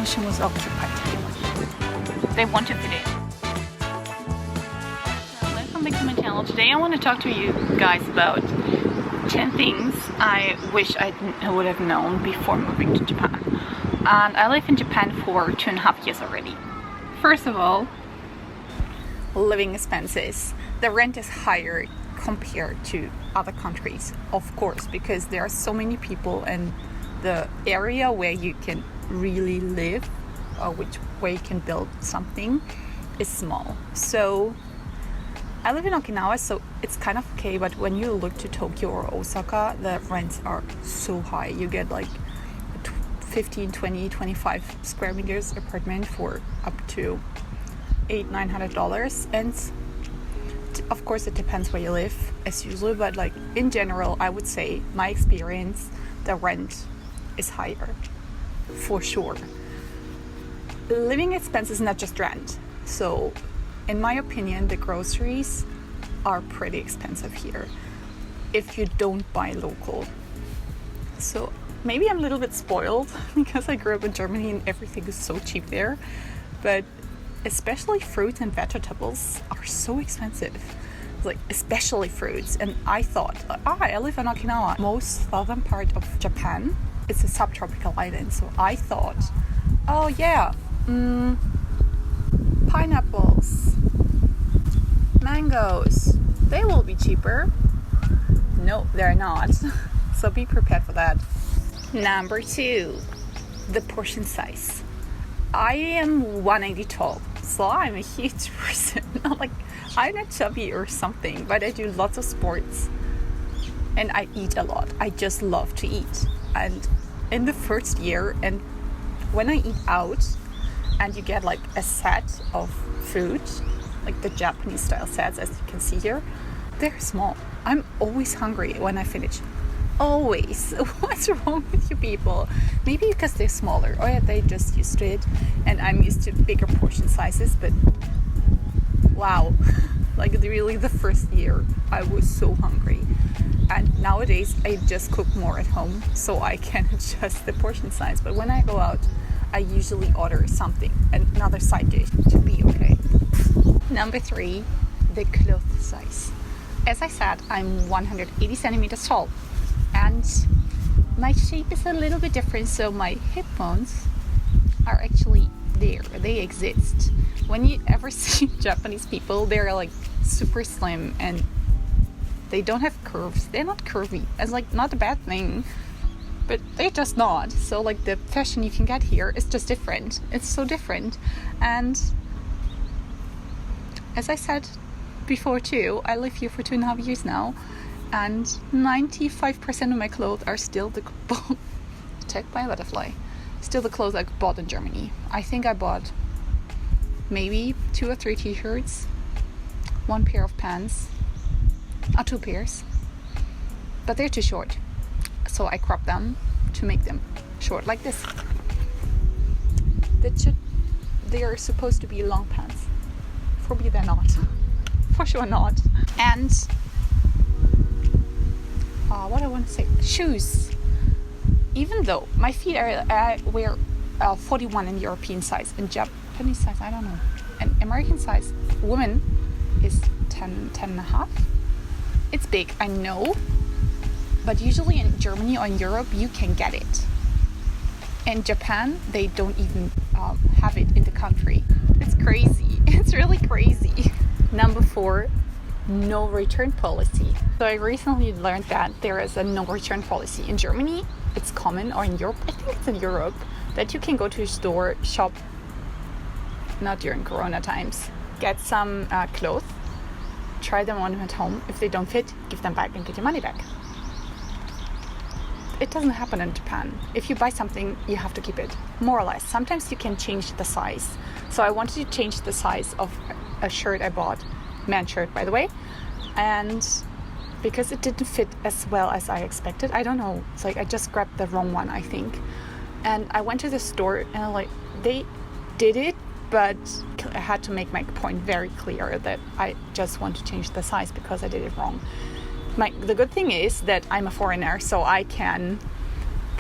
attention was occupied. They want to fit in. Welcome back to my channel. Today I want to talk to you guys about 10 things I wish I would have known before moving to Japan. And I live in Japan for 2.5 years already. First of all, living expenses. The rent is higher compared to other countries, of course, because there are so many people and the area where you can really live or where you can build something is small. So I live in Okinawa, so it's kind of okay, but when you look to Tokyo or Osaka, the rents are so high. You get like 15, 20, 25 square meters apartment for up to $800-900, and of course it depends where you live as usual, but like in general I would say my experience, the rent is higher for sure. Living expenses, not just rent. So in my opinion, the groceries are pretty expensive here if you don't buy local. So maybe I'm a little bit spoiled because I grew up in Germany and everything is so cheap there, but especially fruits and vegetables are so expensive, like especially fruits. And I thought, I live in Okinawa, most southern part of Japan. It's a subtropical island, so I thought, oh yeah, pineapples, mangoes, they will be cheaper. No, they're not. So be prepared for that. Number 2, the portion size. I am 180 tall, so I'm a huge person. I'm not chubby or something, but I do lots of sports and I eat a lot. I just love to eat. And in the first year, and when I eat out and you get like a set of food, like the Japanese style sets, as you can see here, they're small. I'm always hungry when I finish. Always. What's wrong with you people? Maybe because they're smaller, or they just used to it and I'm used to bigger portion sizes. But wow, like really the first year I was so hungry, and nowadays I just cook more at home so I can adjust the portion size. But when I go out, I usually order something, another side dish, to be okay. Number 3, the cloth size. As I said, I'm 180 centimeters tall and my shape is a little bit different, so my hip bones are actually there. They exist. When you ever see Japanese people, they're like super slim and they don't have curves. They're not curvy. It's like not a bad thing, but they're just not. So like the fashion you can get here is just different. It's so different. And as I said before too, I live here for 2.5 years now, and 95% of my clothes are still attacked by a butterfly. Still the clothes I bought in Germany. I think I bought maybe 2 or 3 t-shirts, 1 pair of pants, or 2 pairs, but they're too short. So I crop them to make them short like this. They are supposed to be long pants. For me, they're not. For sure not. And what I want to say, shoes. Even though my feet are, I wear 41 in European size, in Japanese size, I don't know. And American size, woman is 10 and a half. It's big, I know. But usually in Germany or in Europe, you can get it. In Japan, they don't even have it in the country. It's crazy. It's really crazy. Number 4, no return policy. So I recently learned that there is a no return policy. In Germany, it's common, or in Europe, I think it's in Europe, that you can go to a store, shop, not during Corona times, get some clothes, try them on at home. If they don't fit, give them back and get your money back. It doesn't happen in Japan. If you buy something, you have to keep it, more or less. Sometimes you can change the size. So I wanted to change the size of a shirt I bought, men's shirt by the way, and because it didn't fit as well as I expected. I don't know, it's like I just grabbed the wrong one, I think. And I went to the store and they did it, but I had to make my point very clear that I just want to change the size because I did it wrong. The good thing is that I'm a foreigner, so I can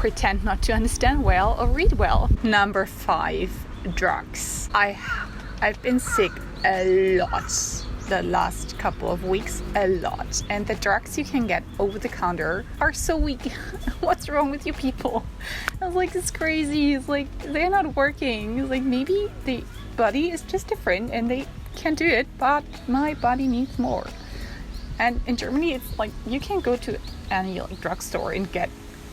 pretend not to understand well or read well. Number 5, drugs. I've been sick a lot the last couple of weeks, a lot, and the drugs you can get over the counter are so weak. What's wrong with you people? I was like, it's crazy. It's like they're not working. It's like maybe the body is just different and they can do it, but my body needs more. And in Germany, it's like you can go to any drugstore and get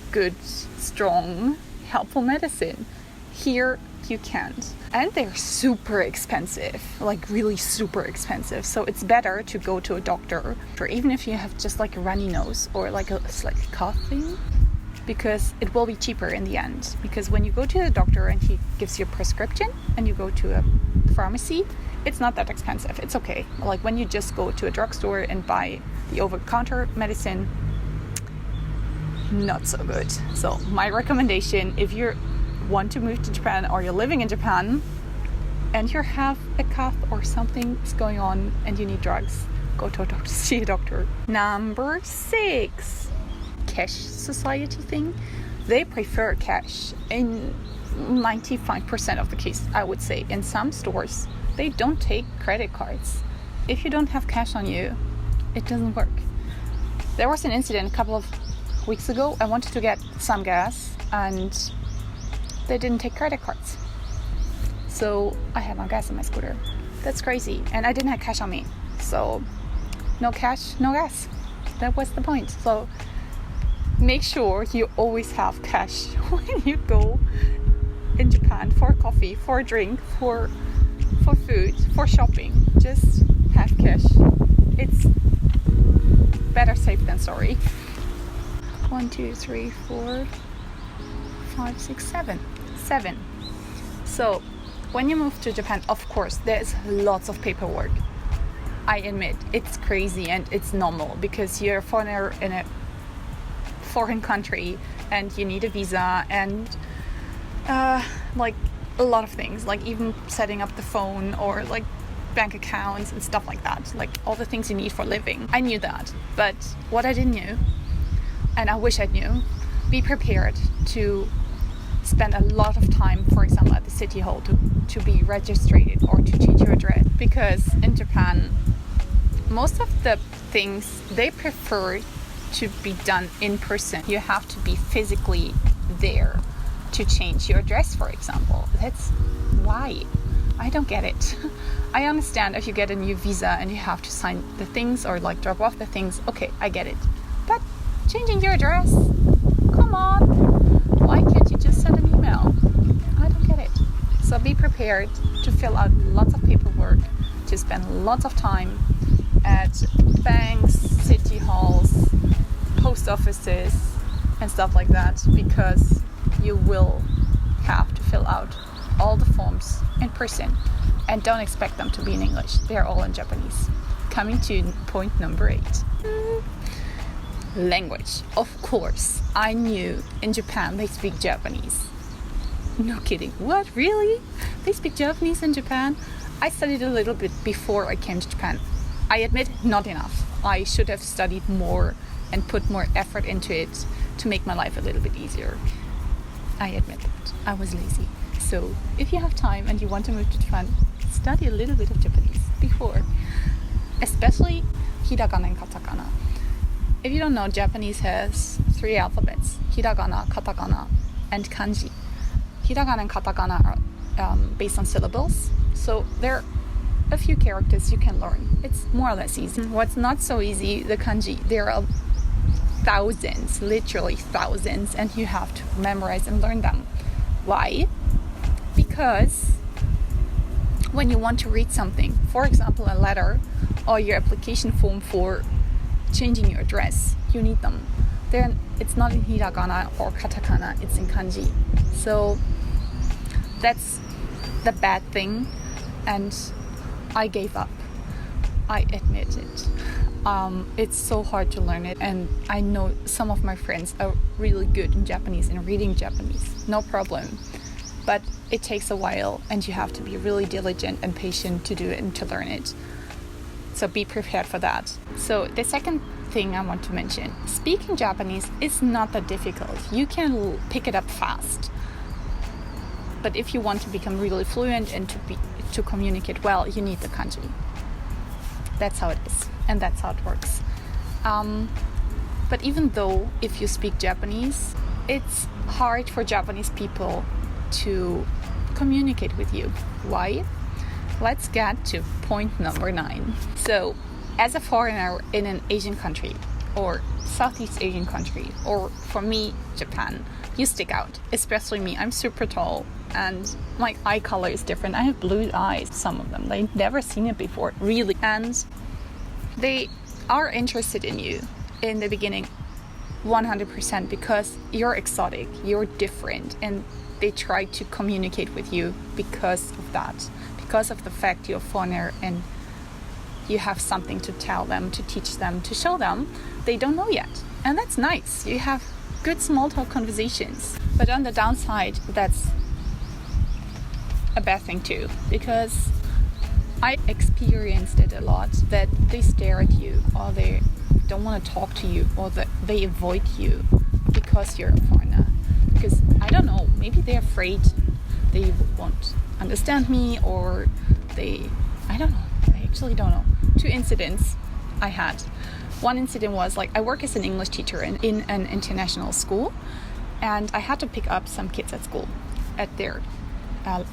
good, strong, helpful medicine. Here you can't, and they're super expensive, like really super expensive. So it's better to go to a doctor, or even if you have just like a runny nose or like a slight coughing, because it will be cheaper in the end. Because when you go to the doctor and he gives you a prescription and you go to a pharmacy, it's not that expensive. It's okay. Like when you just go to a drugstore and buy the over-counter medicine, not so good. So my recommendation, if you want to move to Japan or you're living in Japan and you have a cough or something's going on and you need drugs, go to a doctor, see a doctor. Number 6, CASHE society thing. They prefer CASHE in 95% of the case, I would say. In some stores, they don't take credit cards. If you don't have cash on you, it doesn't work. There was an incident a couple of weeks ago. I wanted to get some gas and they didn't take credit cards. So I had no gas on my scooter. That's crazy. And I didn't have cash on me. So no cash, no gas. That was the point. So make sure you always have cash when you go in Japan for coffee, for a drink, for food, for shopping. Just have cash. It's better safe than sorry. 1, 2, 3, 4, 5, 6, 7. So when you move to Japan, of course, there's lots of paperwork. I admit, it's crazy and it's normal because you're a foreigner in a foreign country and you need a visa and like a lot of things, like even setting up the phone or like bank accounts and stuff like that, like all the things you need for living. I knew that, but what I didn't know, and I wish I knew, be prepared to spend a lot of time, for example, at the city hall to be registered or to change your address. Because in Japan, most of the things they prefer to be done in person. You have to be physically there to change your address, for example. That's why. I don't get it. I understand if you get a new visa and you have to sign the things or like drop off the things. Okay, I get it. But changing your address? Come on. Why can't you just send an email? I don't get it. So be prepared to fill out lots of paperwork, to spend lots of time at banks, city halls, post offices, and stuff like that, because you will have to fill out all the forms in person. And don't expect them to be in English. They're all in Japanese. Coming to point number 8. Language. Of course, I knew in Japan they speak Japanese. No kidding. What? Really? They speak Japanese in Japan? I studied a little bit before I came to Japan. I admit, not enough. I should have studied more and put more effort into it to make my life a little bit easier. I admit that. I was lazy. So if you have time and you want to move to Japan, study a little bit of Japanese before. Especially hiragana and katakana. If you don't know, Japanese has 3 alphabets: hiragana, katakana, and kanji. Hiragana and katakana are based on syllables, so there are a few characters you can learn. It's more or less easy. What's not so easy, the kanji. There are thousands, literally thousands, and you have to memorize and learn them. Why? Because when you want to read something, for example a letter or your application form for changing your address, you need them. Then it's not in hiragana or katakana, it's in kanji. So that's the bad thing, and I gave up. I admit it. It's so hard to learn it, and I know some of my friends are really good in Japanese and reading Japanese, no problem. But it takes a while, and you have to be really diligent and patient to do it and to learn it. So be prepared for that. So the second thing I want to mention. Speaking Japanese is not that difficult. You can pick it up fast. But if you want to become really fluent and to communicate well, you need the kanji. That's how it is, and that's how it works. But even though if you speak Japanese, it's hard for Japanese people to communicate with you. Why? Let's get to point number 9. So, as a foreigner in an Asian country, or Southeast Asian country, or for me, Japan, you stick out. Especially me, I'm super tall, and my eye color is different. I have blue eyes, some of them. They've never seen it before, really. And they are interested in you in the beginning 100% because you're exotic, you're different, and they try to communicate with you because of that, because of the fact you're a foreigner and you have something to tell them, to teach them, to show them they don't know yet. And that's nice. You have good small talk conversations. But on the downside, that's a bad thing too, because I experienced it a lot, that they stare at you, or they don't want to talk to you, or that they avoid you because you're a foreigner. Because I don't know, maybe they're afraid they won't understand me, or I don't know. I actually don't know. 2 incidents I had. One incident was I work as an English teacher in an international school, and I had to pick up some kids at school, at their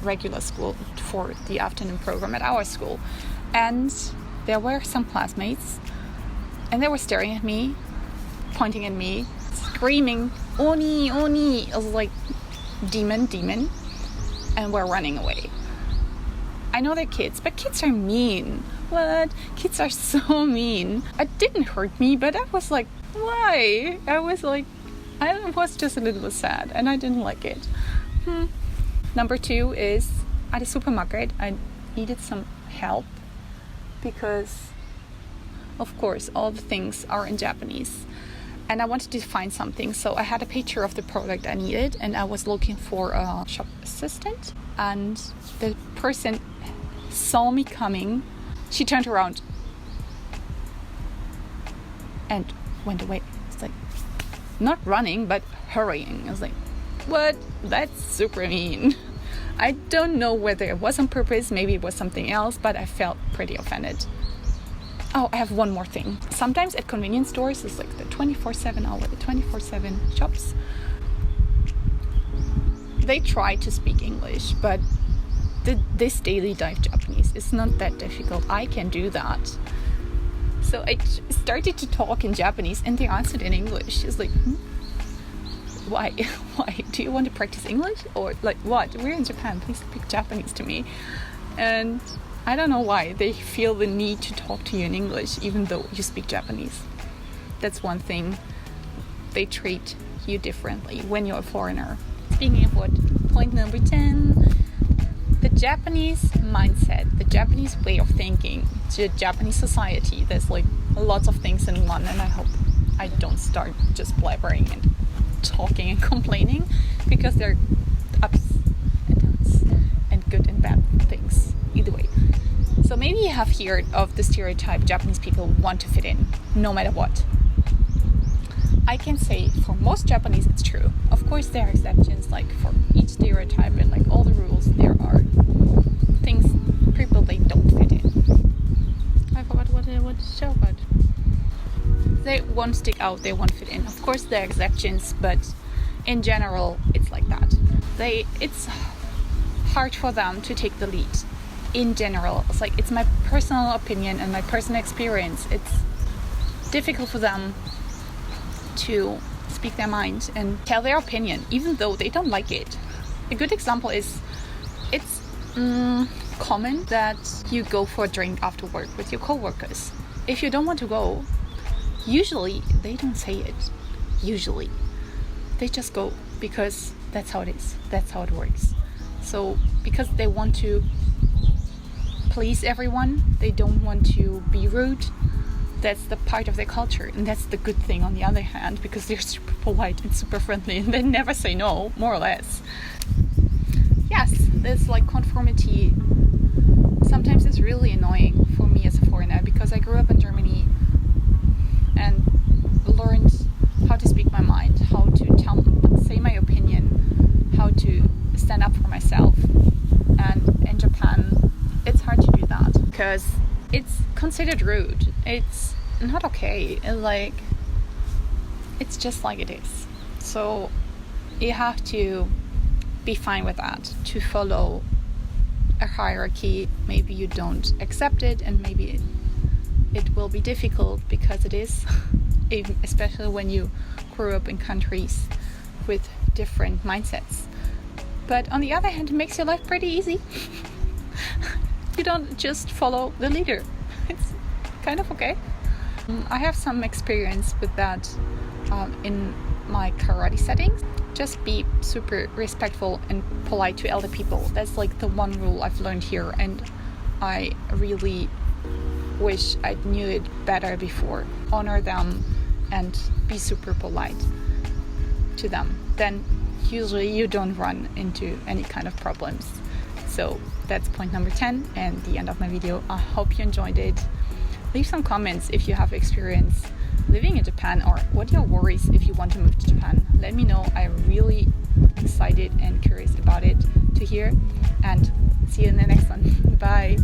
regular school for the afternoon program at our school. And there were some classmates, and they were staring at me, pointing at me, screaming, "Oni, Oni!" I was like, demon, demon, and we're running away. I know they're kids, but kids are mean. What? Kids are so mean. It didn't hurt me, but I was like, why? I was just a little bit sad, and I didn't like it. Number 2 is at a supermarket. I needed some help because, of course, all the things are in Japanese. And I wanted to find something, so I had a picture of the product I needed, and I was looking for a shop assistant. And the person saw me coming. She turned around and went away. It's like, not running, but hurrying. I was like, what? That's super mean. I don't know whether it was on purpose, maybe it was something else, but I felt pretty offended. Oh, I have one more thing. Sometimes at convenience stores, it's like the 24/7 hour, the 24/7 shops. They try to speak English, but this daily dive Japanese is not that difficult. I can do that. So I started to talk in Japanese, and they answered in English. It's like, why? Why? Do you want to practice English? Or like what? We're in Japan. Please speak Japanese to me. And I don't know why they feel the need to talk to you in English, even though you speak Japanese. That's one thing. They treat you differently when you're a foreigner. Speaking of what, point number 10, the Japanese mindset, the Japanese way of thinking, the Japanese society. There's like lots of things in one, and I hope I don't start just blabbering and talking and complaining, because there are ups and downs and good and bad things either way. So maybe you have heard of the stereotype Japanese people want to fit in no matter what. I can say for most Japanese it's true. Of course there are exceptions, like for each stereotype and like all the rules, there are things, people they don't fit in. I forgot what the show about. They won't stick out, they won't fit in. Of course there are exceptions, but in general it's like that. It's hard for them to take the lead. In general, it's my personal opinion and my personal experience. It's difficult for them to speak their mind and tell their opinion, even though they don't like it. A good example is, it's common that you go for a drink after work with your coworkers. If you don't want to go, usually they don't say it. Usually they just go because that's how it is, that's how it works. So because they want to please everyone, they don't want to be rude. That's the part of their culture, and that's the good thing on the other hand, because they're super polite and super friendly and they never say no, more or less. Yes, this conformity sometimes is really annoying for me as a foreigner, because I grew up in Germany and learned how to speak my mind, how to say my opinion, how to stand up for myself. And in Japan, it's hard to do that because it's considered rude. It's not okay. It's just like it is. So you have to be fine with that, to follow a hierarchy. Maybe you don't accept it, and maybe it will be difficult because it is, especially when you grew up in countries with different mindsets. But on the other hand, it makes your life pretty easy. You don't just follow the leader. It's kind of okay. I have some experience with that in my karate settings. Just be super respectful and polite to elder people. That's like the one rule I've learned here, and I really wish I knew it better before. Honor them and be super polite to them. Then usually you don't run into any kind of problems. So that's point number 10 and the end of my video. I hope you enjoyed it. Leave some comments if you have experience living in Japan, or what are your worries if you want to move to Japan. Let me know. I'm really excited and curious about it to hear, and see you in the next one. Bye.